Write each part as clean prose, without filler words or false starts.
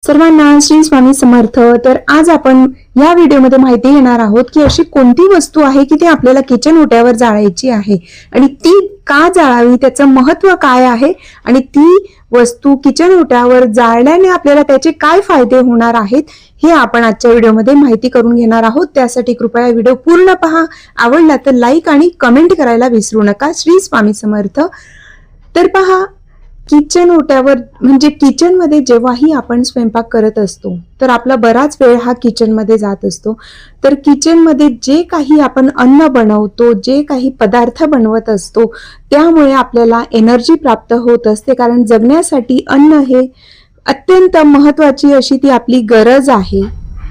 सर्वांना श्री स्वामी समर्थ। तर आज आपण या व्हिडिओमध्ये माहिती घेणार आहोत की अशी कोणती वस्तू आहे की ती आपल्याला किचन ओट्यावर जाळायची आहे आणि ती का जाळावी, त्याचं महत्त्व काय आहे आणि ती वस्तू किचन ओट्यावर जाळल्याने आपल्याला त्याचे काय फायदे होणार आहेत हे आपण आजच्या व्हिडिओमध्ये माहिती करून घेणार आहोत। त्यासाठी कृपया व्हिडिओ पूर्ण पहा, आवडला तर लाईक आणि कमेंट करायला विसरू नका। श्री स्वामी समर्थ। तर पहा, किचन ओट्यावर म्हणजे किचन मध्ये जेव्हाही आपण स्वयंपाक करत असतो तर आपला बराच वेळ हा किचन मध्ये जात असतो। तर किचन मध्ये जे काही आपण अन्न बनवतो, जे काही पदार्थ बनवत असतो, त्यामुळे आपल्याला एनर्जी प्राप्त होत असते, कारण जगण्यासाठी अन्न हे अत्यंत महत्त्वाची अशी ती आपली गरज आहे।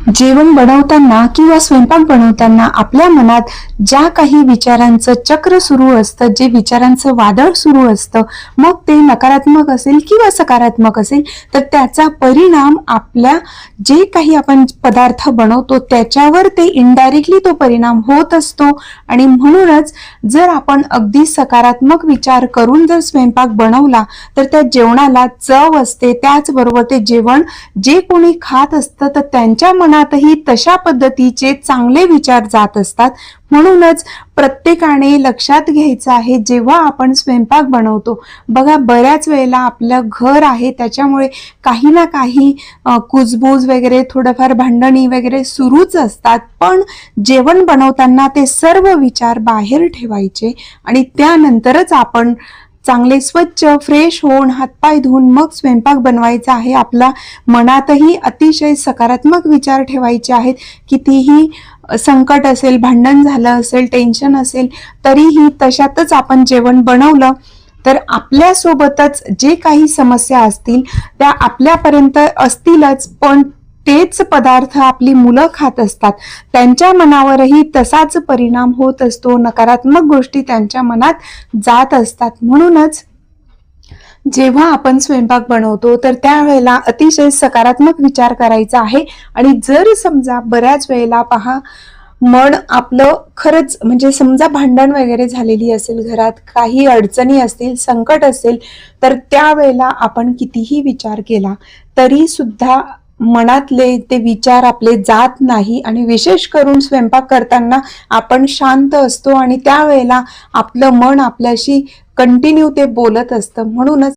जेवण बनवताना किंवा स्वयंपाक बनवताना आपल्या मनात ज्या काही विचारांचं चक्र सुरू असतं, जे विचारांचं वादळ सुरू असतं, मग ते नकारात्मक असेल किंवा सकारात्मक असेल, तर त्याचा परिणाम आपल्या जे काही आपण पदार्थ बनवतो त्याच्यावर ते इनडायरेक्टली तो परिणाम होत असतो। आणि म्हणूनच जर आपण अगदी सकारात्मक विचार करून जर स्वयंपाक बनवला तर त्या जेवणाला चव असते। त्याचबरोबर ते जेवण जे कोणी खात असतं तर त्यांच्या मनातही तशा पद्धतीचे चांगले विचार जात असतात। म्हणूनच प्रत्येकाने लक्षात घ्यायचं आहे, जेव्हा आपण स्वयंपाक बनवतो बघा, बऱ्याच वेळेला आपलं घर आहे त्याच्यामुळे काही ना काही कुजबूज वगैरे, थोडंफार भांडणी वगैरे सुरूच असतात, पण जेवण बनवताना ते सर्व विचार बाहेर ठेवायचे आणि त्यानंतरच आपण चांगले स्वच्छ फ्रेश होऊन हातपाय धुवून मग स्वयंपाक बनवायचा आहे। आपला मनातही अतिशय सकारात्मक विचार ठेवायचे आहेत। कितीही संकट असेल, भांडण झालं असेल, टेन्शन असेल, तरीही तशातच आपण जेवण बनवलं तर आपल्यासोबतच जे काही समस्या असतील त्या आपल्यापर्यंत असतीलच, पण तेच पदार्थ आपली मुलं खात असतात, त्यांच्या मनावरही तसाच परिणाम होत असतो, नकारात्मक गोष्टी त्यांच्या मनात जात असतात। म्हणूनच जेव्हा आपण स्वयंपाक बनवतो तर त्यावेळेला अतिशय सकारात्मक विचार करायचा आहे। आणि जर समजा बऱ्याच वेळेला पहा, मन आपलं खरंच म्हणजे समजा भांडण वगैरे झालेली असेल, घरात काही अडचणी असतील, संकट असेल, तर त्यावेळेला आपण कितीही विचार केला तरी सुद्धा मनातले ते विचार आपले जात नाही। आणि विशेष करून स्वयंपाक करताना आपण शांत असतो आणि त्यावेळेला आपलं मन आपल्याशी कंटिन्यू ते बोलत असतं। म्हणूनच